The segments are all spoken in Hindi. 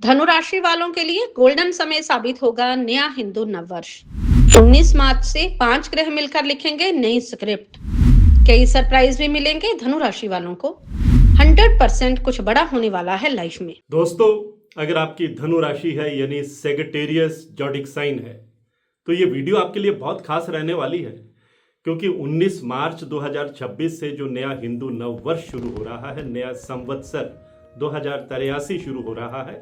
धनु राशि वालों के लिए गोल्डन समय साबित होगा नया हिंदू नववर्ष। 19 मार्च से 5 ग्रह मिलकर लिखेंगे नई स्क्रिप्ट। कई सरप्राइज भी मिलेंगे धनु राशि वालों को। 100% कुछ बड़ा होने वाला है लाइफ में। दोस्तों, अगर आपकी धनु राशि है यानी सेगिटेरियस जॉडिक साइन है तो ये वीडियो आपके लिए बहुत खास रहने वाली है, क्योंकि 19 मार्च 2026 से जो नया हिंदू नववर्ष शुरू हो रहा है, नया संवत्सर 2083 शुरू हो रहा है,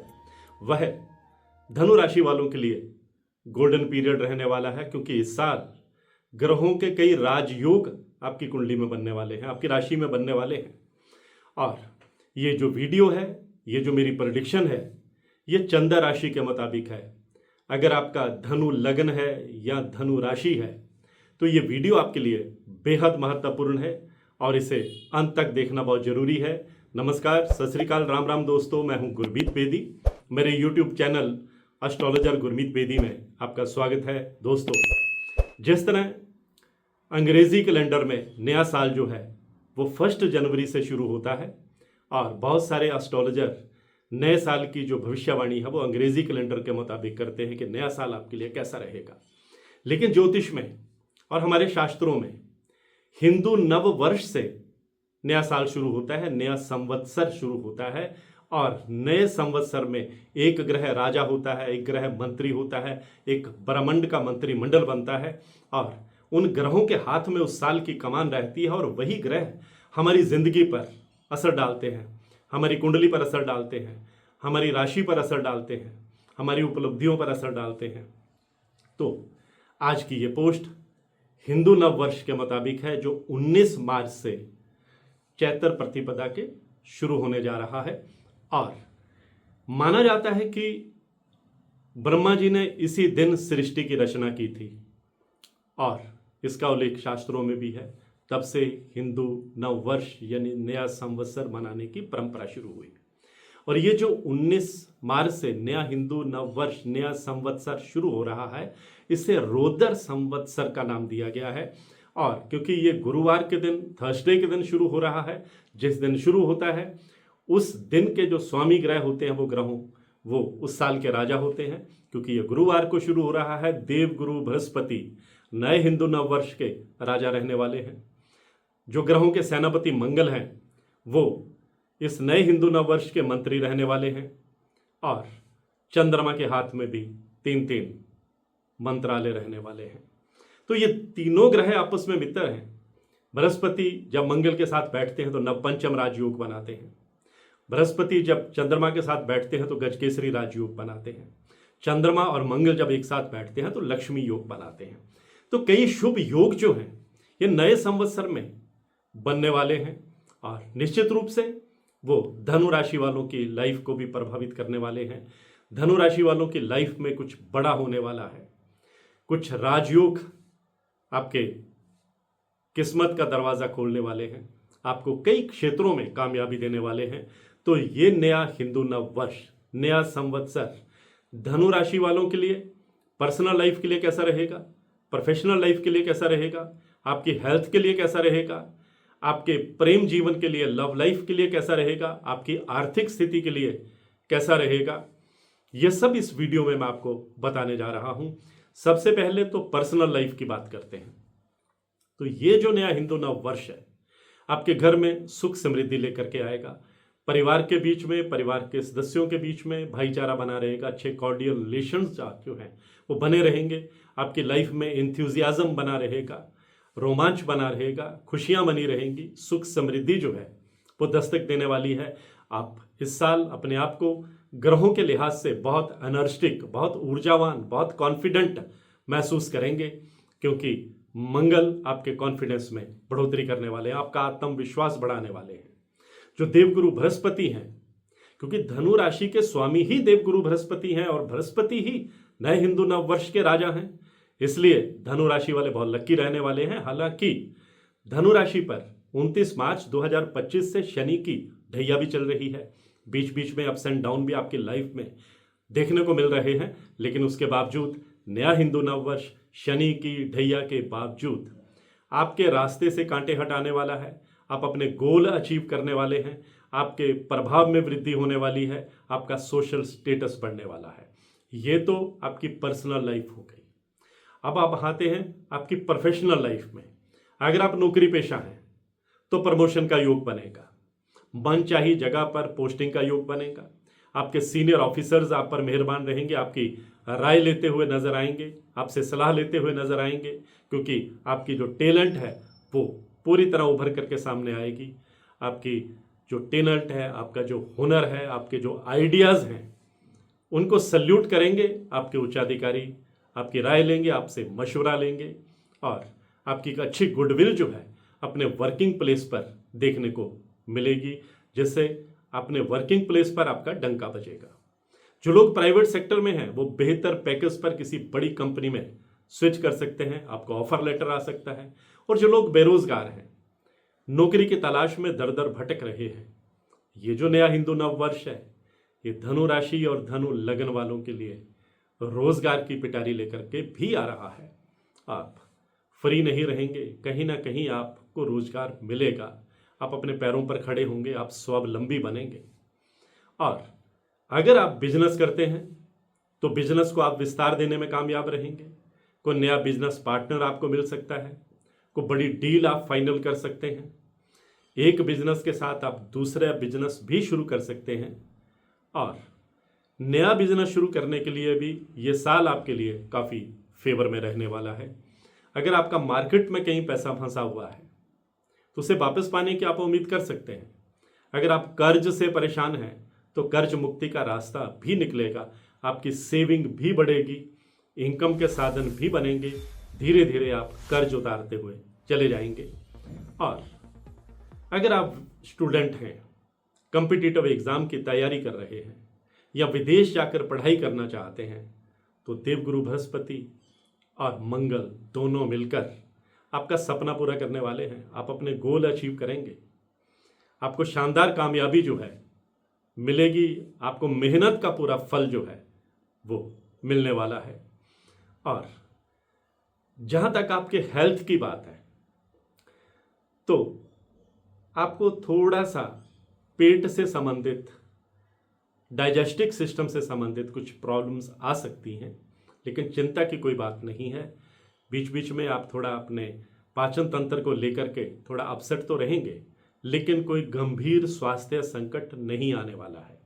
वह धनु राशि वालों के लिए गोल्डन पीरियड रहने वाला है। क्योंकि इस साल ग्रहों के कई राजयोग आपकी कुंडली में बनने वाले हैं, आपकी राशि में बनने वाले हैं। और ये जो वीडियो है, ये जो मेरी प्रेडिक्शन है, ये चंद्र राशि के मुताबिक है। अगर आपका धनु लग्न है या धनु राशि है तो ये वीडियो आपके लिए बेहद महत्वपूर्ण है और इसे अंत तक देखना बहुत जरूरी है। नमस्कार, सत श्री अकाल, राम राम दोस्तों, मैं हूं गुरमीत बेदी। मेरे YouTube channel astrologer Gurmeet Bedi में आपका स्वागत है। दोस्तों, जिस तरह अंग्रेजी कैलेंडर में नया साल जो है वो 1 जनवरी से शुरू होता है और बहुत सारे एस्ट्रोलॉजर नए साल की जो भविष्यवाणी है वो अंग्रेजी कैलेंडर के मुताबिक करते हैं कि नया साल आपके लिए कैसा रहेगा। लेकिन ज्योतिष में और हमारे शास्त्रों में हिंदू नव वर्ष से नया साल शुरू होता है, नया संवत्सर शुरू होता है। और नए संवत्सर में एक ग्रह राजा होता है, एक ग्रह मंत्री होता है, एक ब्रह्मांड का मंत्रिमंडल बनता है और उन ग्रहों के हाथ में उस साल की कमान रहती है और वही ग्रह हमारी जिंदगी पर असर डालते हैं, हमारी कुंडली पर असर डालते हैं, हमारी राशि पर असर डालते हैं, हमारी उपलब्धियों पर असर डालते हैं। तो आज की ये पोस्ट हिंदू नव वर्ष के मुताबिक है, जो 19 मार्च से चैत्र प्रतिपदा के शुरू होने जा रहा है। और माना जाता है कि ब्रह्मा जी ने इसी दिन सृष्टि की रचना की थी और इसका उल्लेख शास्त्रों में भी है। तब से हिंदू नव वर्ष यानी नया संवत्सर मनाने की परंपरा शुरू हुई। और ये जो 19 मार्च से नया हिंदू नव वर्ष, नया संवत्सर शुरू हो रहा है, इसे रोदर संवत्सर का नाम दिया गया है। और क्योंकि ये गुरुवार के दिन, थर्सडे के दिन शुरू हो रहा है, जिस दिन शुरू होता है उस दिन के जो स्वामी ग्रह होते हैं वो उस साल के राजा होते हैं। क्योंकि ये गुरुवार को शुरू हो रहा है, देव गुरु बृहस्पति नए हिंदू नव वर्ष के राजा रहने वाले हैं। जो ग्रहों के सेनापति मंगल हैं वो इस नए हिंदू नव वर्ष के मंत्री रहने वाले हैं। और चंद्रमा के हाथ में भी 3 मंत्रालय रहने वाले हैं। तो ये तीनों ग्रह आपस में मित्र हैं। बृहस्पति जब मंगल के साथ बैठते हैं तो नवपंचम राजयोग बनाते हैं। बृहस्पति जब चंद्रमा के साथ बैठते हैं तो गजकेसरी राजयोग बनाते हैं। चंद्रमा और मंगल जब एक साथ बैठते हैं तो लक्ष्मी योग बनाते हैं। तो कई शुभ योग जो हैं ये नए संवत्सर में बनने वाले हैं और निश्चित रूप से वो धनु राशि वालों की लाइफ को भी प्रभावित करने वाले हैं। धनु राशि वालों की लाइफ में कुछ बड़ा होने वाला है, कुछ राजयोग आपके किस्मत का दरवाजा खोलने वाले हैं, आपको कई क्षेत्रों में कामयाबी देने वाले हैं। तो ये नया हिंदू नव वर्ष, नया संवत्सर धनु राशि वालों के लिए पर्सनल लाइफ के लिए कैसा रहेगा, प्रोफेशनल लाइफ के लिए कैसा रहेगा, आपकी हेल्थ के लिए कैसा रहेगा, आपके प्रेम जीवन के लिए, लव लाइफ के लिए कैसा रहेगा, आपकी आर्थिक स्थिति के लिए कैसा रहेगा, यह सब इस वीडियो में मैं आपको बताने जा रहा हूं। सबसे पहले तो पर्सनल लाइफ की बात करते हैं। तो ये जो नया हिंदू नव वर्ष है आपके घर में सुख समृद्धि लेकर के आएगा। परिवार के बीच में, परिवार के सदस्यों के बीच में भाईचारा बना रहेगा, अच्छे कॉर्डियल रिलेशंस जो हैं वो बने रहेंगे। आपकी लाइफ में इंथ्यूजियाज्म बना रहेगा, रोमांच बना रहेगा, खुशियां बनी रहेंगी, सुख समृद्धि जो है वो दस्तक देने वाली है। आप इस साल अपने आप को ग्रहों के लिहाज से बहुत एनर्जेटिक, बहुत ऊर्जावान, बहुत कॉन्फिडेंट महसूस करेंगे, क्योंकि मंगल आपके कॉन्फिडेंस में बढ़ोतरी करने वाले हैं, आपका आत्मविश्वास बढ़ाने वाले हैं। जो देवगुरु बृहस्पति हैं, क्योंकि धनु राशि के स्वामी ही देवगुरु बृहस्पति हैं और बृहस्पति ही नए हिंदू नव वर्ष के राजा हैं, इसलिए धनु राशि वाले बहुत लकी रहने वाले हैं। हालांकि धनु राशि पर 29 मार्च 2025 से शनि की ढैया भी चल रही है। बीच बीच में अप्स एंड डाउन भी आपकी लाइफ में देखने को मिल रहे हैं, लेकिन उसके बावजूद नया हिंदू नव वर्ष शनि की ढैया के बावजूद आपके रास्ते से कांटे हटाने वाला है। आप अपने गोल अचीव करने वाले हैं, आपके प्रभाव में वृद्धि होने वाली है, आपका सोशल स्टेटस बढ़ने वाला है। ये तो आपकी पर्सनल लाइफ हो गई। अब आप आते हैं आपकी प्रोफेशनल लाइफ में। अगर आप नौकरी पेशा हैं तो प्रमोशन का योग बनेगा, मनचाही जगह पर पोस्टिंग का योग बनेगा, आपके सीनियर ऑफिसर्स आप पर मेहरबान रहेंगे, आपकी राय लेते हुए नजर आएंगे, आपसे सलाह लेते हुए नजर आएंगे, क्योंकि आपकी जो टैलेंट है वो पूरी तरह उभर करके सामने आएगी। आपकी जो टैलेंट है, आपका जो हुनर है, आपके जो आइडियाज़ हैं, उनको सल्यूट करेंगे आपके उच्चाधिकारी, आपकी राय लेंगे, आपसे मशवरा लेंगे और आपकी एक अच्छी गुडविल जो है अपने वर्किंग प्लेस पर देखने को मिलेगी, जिससे अपने वर्किंग प्लेस पर आपका डंका बजेगा। जो लोग प्राइवेट सेक्टर में हैं वो बेहतर पैकेज पर किसी बड़ी कंपनी में स्विच कर सकते हैं, आपको ऑफर लेटर आ सकता है। और जो लोग बेरोजगार हैं, नौकरी की तलाश में दर दर भटक रहे हैं, ये जो नया हिंदू नववर्ष है ये धनु राशि और धनु लगन वालों के लिए रोजगार की पिटारी लेकर के भी आ रहा है। आप फ्री नहीं रहेंगे, कहीं ना कहीं आपको रोजगार मिलेगा, आप अपने पैरों पर खड़े होंगे, आप स्वावलंबी बनेंगे। और अगर आप बिजनेस करते हैं तो बिजनेस को आप विस्तार देने में कामयाब रहेंगे। कोई नया बिजनेस पार्टनर आपको मिल सकता है, कोई बड़ी डील आप फाइनल कर सकते हैं, एक बिजनेस के साथ आप दूसरा बिजनेस भी शुरू कर सकते हैं। और नया बिजनेस शुरू करने के लिए भी ये साल आपके लिए काफ़ी फेवर में रहने वाला है। अगर आपका मार्केट में कहीं पैसा फंसा हुआ है तो उसे वापस पाने की आप उम्मीद कर सकते हैं। अगर आप कर्ज से परेशान हैं तो कर्ज मुक्ति का रास्ता भी निकलेगा, आपकी सेविंग भी बढ़ेगी, इनकम के साधन भी बनेंगे, धीरे धीरे आप कर्ज उतारते हुए चले जाएंगे। और अगर आप स्टूडेंट हैं, कॉम्पिटिटिव एग्ज़ाम की तैयारी कर रहे हैं या विदेश जाकर पढ़ाई करना चाहते हैं तो देवगुरु बृहस्पति और मंगल दोनों मिलकर आपका सपना पूरा करने वाले हैं। आप अपने गोल अचीव करेंगे, आपको शानदार कामयाबी जो है मिलेगी, आपको मेहनत का पूरा फल जो है वो मिलने वाला है। और जहाँ तक आपके हेल्थ की बात है तो आपको थोड़ा सा पेट से संबंधित, डाइजेस्टिव सिस्टम से संबंधित कुछ प्रॉब्लम्स आ सकती हैं, लेकिन चिंता की कोई बात नहीं है। बीच बीच में आप थोड़ा अपने पाचन तंत्र को लेकर के थोड़ा अपसेट तो रहेंगे, लेकिन कोई गंभीर स्वास्थ्य संकट नहीं आने वाला है।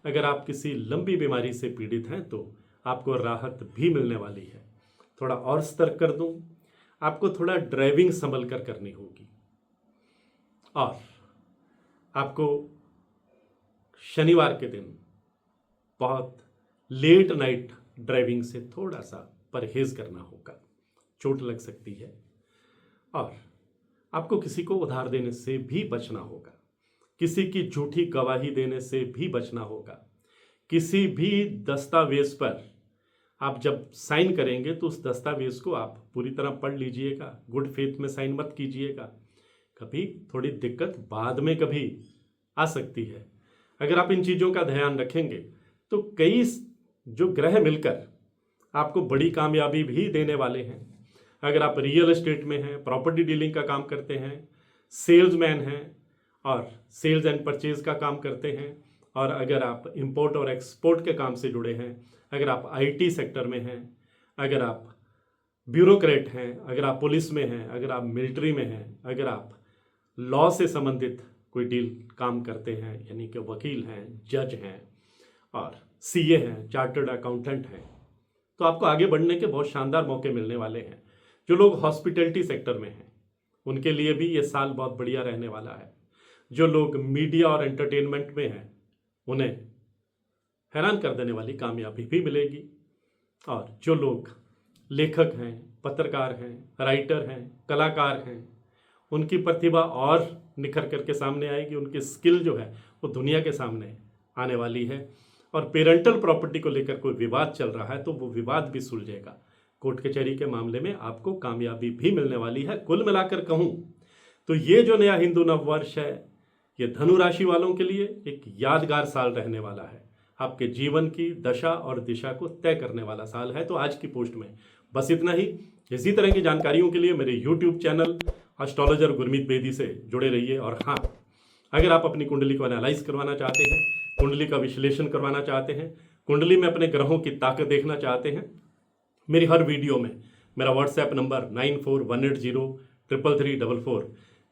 अगर आप किसी लंबी बीमारी से पीड़ित हैं तो आपको राहत भी मिलने वाली है। थोड़ा और सतर्क कर दूं, आपको थोड़ा ड्राइविंग संभल कर करनी होगी और आपको शनिवार के दिन बहुत लेट नाइट ड्राइविंग से थोड़ा सा परहेज करना होगा, चोट लग सकती है। और आपको किसी को उधार देने से भी बचना होगा, किसी की झूठी गवाही देने से भी बचना होगा। किसी भी दस्तावेज पर आप जब साइन करेंगे तो उस दस्तावेज को आप पूरी तरह पढ़ लीजिएगा, गुड फेथ में साइन मत कीजिएगा, कभी थोड़ी दिक्कत बाद में कभी आ सकती है। अगर आप इन चीज़ों का ध्यान रखेंगे तो कई जो ग्रह मिलकर आपको बड़ी कामयाबी भी देने वाले हैं। अगर आप रियल एस्टेट में हैं, प्रॉपर्टी डीलिंग का काम करते हैं, सेल्समैन हैं और सेल्स एंड परचेज का काम करते हैं, और अगर आप इंपोर्ट और एक्सपोर्ट के काम से जुड़े हैं, अगर आप आईटी सेक्टर में हैं, अगर आप ब्यूरोक्रेट हैं, अगर आप पुलिस में हैं, अगर आप मिलिट्री में हैं, अगर आप लॉ से संबंधित कोई डील काम करते हैं, यानी कि वकील हैं, जज हैं और सीए हैं, चार्टर्ड अकाउंटेंट हैं, तो आपको आगे बढ़ने के बहुत शानदार मौके मिलने वाले हैं। जो लोग हॉस्पिटैलिटी सेक्टर में हैं उनके लिए भी ये साल बहुत बढ़िया रहने वाला है। जो लोग मीडिया और एंटरटेनमेंट में हैं उन्हें हैरान कर देने वाली कामयाबी भी मिलेगी। और जो लोग लेखक हैं, पत्रकार हैं, राइटर हैं, कलाकार हैं, उनकी प्रतिभा और निखर करके सामने आएगी, उनकी स्किल जो है वो दुनिया के सामने आने वाली है। और पेरेंटल प्रॉपर्टी को लेकर कोई विवाद चल रहा है तो वो विवाद भी सुलझेगा। कोर्ट कचहरी के मामले में आपको कामयाबी भी मिलने वाली है। कुल मिलाकर कहूँ तो ये जो नया हिंदू नववर्ष है ये धनु राशि वालों के लिए एक यादगार साल रहने वाला है। आपके जीवन की दशा और दिशा को तय करने वाला साल है। तो आज की पोस्ट में बस इतना ही। इसी तरह की जानकारियों के लिए मेरे YouTube channel astrologer Gurmeet Bedi से जुड़े रहिए। और हाँ, अगर आप अपनी कुंडली को एनालाइज करवाना चाहते हैं, कुंडली का विश्लेषण करवाना चाहते हैं, कुंडली में अपने ग्रहों की ताकत देखना चाहते हैं, मेरी हर वीडियो में मेरा व्हाट्सएप नंबर 9418033344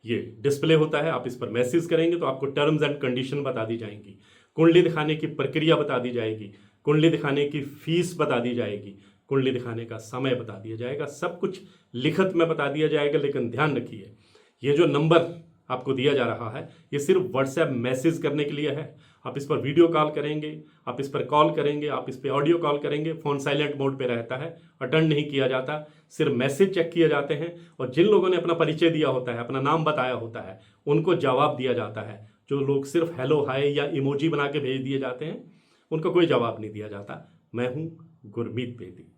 ये डिस्प्ले होता है। आप इस पर मैसेज करेंगे तो आपको टर्म्स एंड कंडीशन बता दी जाएंगी, कुंडली दिखाने की प्रक्रिया बता दी जाएगी, कुंडली दिखाने की फीस बता दी जाएगी, कुंडली दिखाने का समय बता दिया जाएगा, सब कुछ लिखित में बता दिया जाएगा। लेकिन ध्यान रखिए, ये जो नंबर आपको दिया जा रहा है ये सिर्फ व्हाट्सएप मैसेज करने के लिए है। आप इस पर वीडियो कॉल करेंगे, आप इस पर कॉल करेंगे, आप इस पर ऑडियो कॉल करेंगे, फ़ोन साइलेंट मोड पे रहता है, अटेंड नहीं किया जाता, सिर्फ मैसेज चेक किए जाते हैं। और जिन लोगों ने अपना परिचय दिया होता है, अपना नाम बताया होता है, उनको जवाब दिया जाता है। जो लोग सिर्फ हेलो हाय या इमोजी बना के भेज दिए जाते हैं, उनको कोई जवाब नहीं दिया जाता। मैं हूँ गुरमीत बेदी।